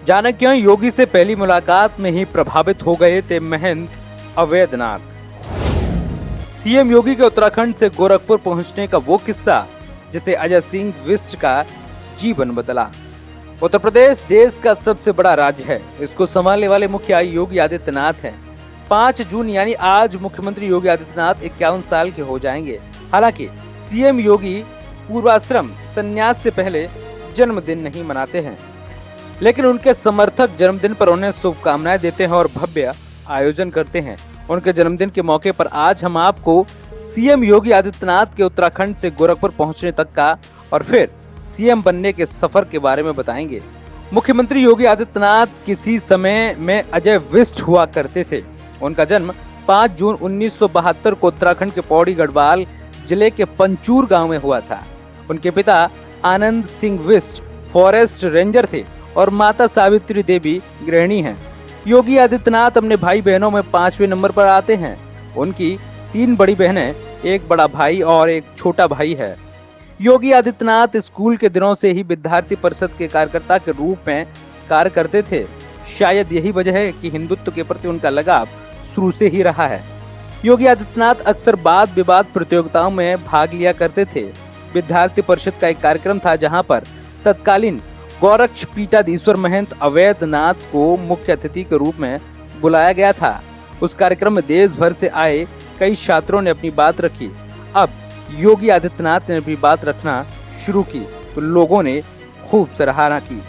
जाने क्यों योगी से पहली मुलाकात में ही प्रभावित हो गए थे महंत अवैधनाथ। सीएम योगी के उत्तराखंड से गोरखपुर पहुंचने का वो किस्सा जिसे अजय सिंह विष्ट का जीवन बदला। उत्तर प्रदेश देश का सबसे बड़ा राज्य है। इसको संभालने वाले मुखिया योगी आदित्यनाथ हैं। 5 जून यानी आज मुख्यमंत्री योगी आदित्यनाथ 51 साल के हो जाएंगे। हालांकि सीएम योगी पूर्वाश्रम संन्यास से पहले जन्मदिन नहीं मनाते हैं, लेकिन उनके समर्थक जन्मदिन पर उन्हें शुभकामनाएं देते हैं और भव्य आयोजन करते हैं। उनके जन्मदिन के मौके पर आज हम आपको सीएम योगी आदित्यनाथ के उत्तराखंड से गोरखपुर पहुंचने तक का और फिर सीएम बनने के सफर के बारे में बताएंगे। मुख्यमंत्री योगी आदित्यनाथ किसी समय में अजय विष्ट हुआ करते थे। उनका जन्म 5 जून 1972 को उत्तराखंड के पौड़ी गढ़वाल जिले के पंचूर गांव में हुआ था। उनके पिता आनंद सिंह विष्ट फॉरेस्ट रेंजर थे और माता सावित्री देवी गृहिणी हैं। योगी आदित्यनाथ अपने भाई बहनों में 5वें नंबर पर आते हैं। उनकी 3 बड़ी बहनें, एक बड़ा भाई और एक छोटा भाई है। योगी आदित्यनाथ स्कूल के दिनों से ही विद्यार्थी परिषद के कार्यकर्ता के रूप में कार्य करते थे। शायद यही वजह है कि हिंदुत्व के प्रति उनका लगाव शुरू से ही रहा है। योगी आदित्यनाथ अक्सर वाद विवाद प्रतियोगिताओं में भाग लिया करते थे। विद्यार्थी परिषद का एक कार्यक्रम था जहां पर तत्कालीन गोरक्ष पीठाधीश्वर महंत अवैधनाथ को मुख्य अतिथि के रूप में बुलाया गया था। उस कार्यक्रम में देश भर से आए कई छात्रों ने अपनी बात रखी। अब योगी आदित्यनाथ ने अपनी बात रखना शुरू की तो लोगों ने खूब सराहना की।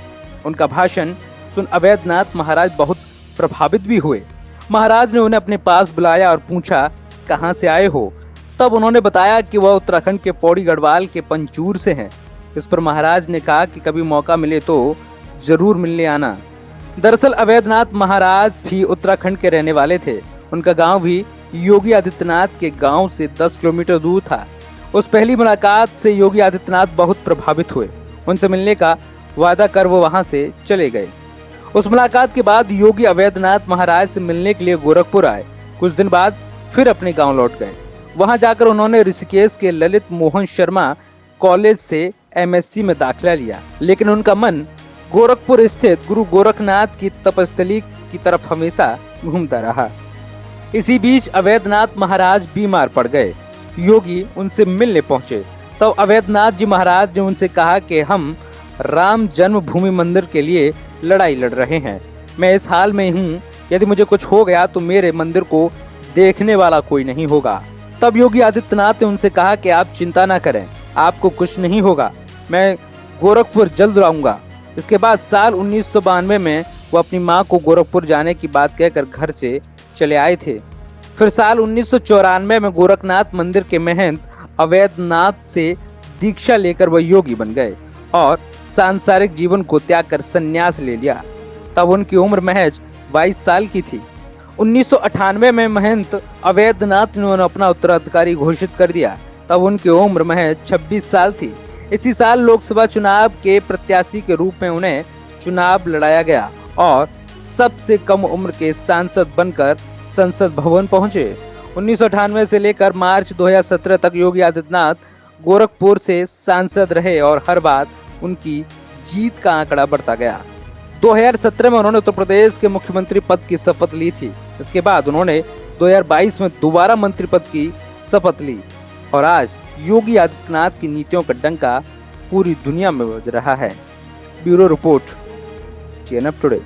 उनका भाषण सुन अवैधनाथ महाराज बहुत प्रभावित भी हुए। महाराज ने उन्हें अपने पास बुलाया और पूछा, कहां से आए हो? तब उन्होंने बताया कि वह उत्तराखंड के पौड़ी गढ़वाल के पंचूर से हैं। इस पर महाराज ने कहा कि कभी मौका मिले तो जरूर मिलने आना। दरअसल अवैधनाथ महाराज भी उत्तराखंड के रहने वाले थे। उनका गांव भी योगी आदित्यनाथ के गांव से 10 किलोमीटर दूर था। उस पहली मुलाकात से योगी आदित्यनाथ बहुत प्रभावित हुए। उनसे मिलने का वादा कर वो वहां से चले गए। उस मुलाकात के बाद योगी अवैधनाथ महाराज से मिलने के लिए गोरखपुर आए। कुछ दिन बाद फिर अपने गांव लौट गए। वहां जाकर उन्होंने ऋषिकेश के ललित मोहन शर्मा कॉलेज से एमएससी में दाखिला लिया, लेकिन उनका मन गोरखपुर स्थित गुरु गोरखनाथ की तपस्थली की तरफ हमेशा घूमता रहा। इसी बीच अवैधनाथ महाराज बीमार पड़ गए। योगी उनसे मिलने पहुंचे। तब अवैधनाथ जी महाराज ने उनसे कहा कि हम राम जन्मभूमि मंदिर के लिए लड़ाई लड़ रहे हैं। मैं इस हाल में हूँ, यदि मुझे कुछ हो गया तो मेरे मंदिर को देखने वाला कोई नहीं होगा। तब योगी आदित्यनाथ ने उनसे कहा कि आप चिंता ना करें, आपको कुछ नहीं होगा, मैं गोरखपुर जल्द आऊंगा। इसके बाद साल 1992 में वो अपनी मां को गोरखपुर जाने की बात कहकर घर से चले आए थे। फिर साल 1994 में गोरखनाथ मंदिर के महंत अवैधनाथ से दीक्षा लेकर वह योगी बन गए और सांसारिक जीवन को त्याग कर संन्यास ले लिया। तब उनकी उम्र महज 22 साल की थी। 1998 में महंत अवैधनाथ ने उन्हें अपना उत्तराधिकारी घोषित कर दिया। तब उनकी उम्र महज 26 साल थी। इसी साल लोकसभा चुनाव के प्रत्याशी के रूप में उन्हें चुनाव लड़ाया गया और सबसे कम उम्र के सांसद बनकर संसद भवन पहुंचे। 1998 से लेकर मार्च 2017 तक योगी आदित्यनाथ गोरखपुर से सांसद रहे और हर बार उनकी जीत का आंकड़ा बढ़ता गया। 2017 में उन्होंने उत्तर प्रदेश के मुख्यमंत्री पद की शपथ ली थी। इसके बाद उन्होंने 2022 में दोबारा मंत्री पद की शपथ ली और आज योगी आदित्यनाथ की नीतियों का डंका पूरी दुनिया में बज रहा है। Bureau report, CNN today.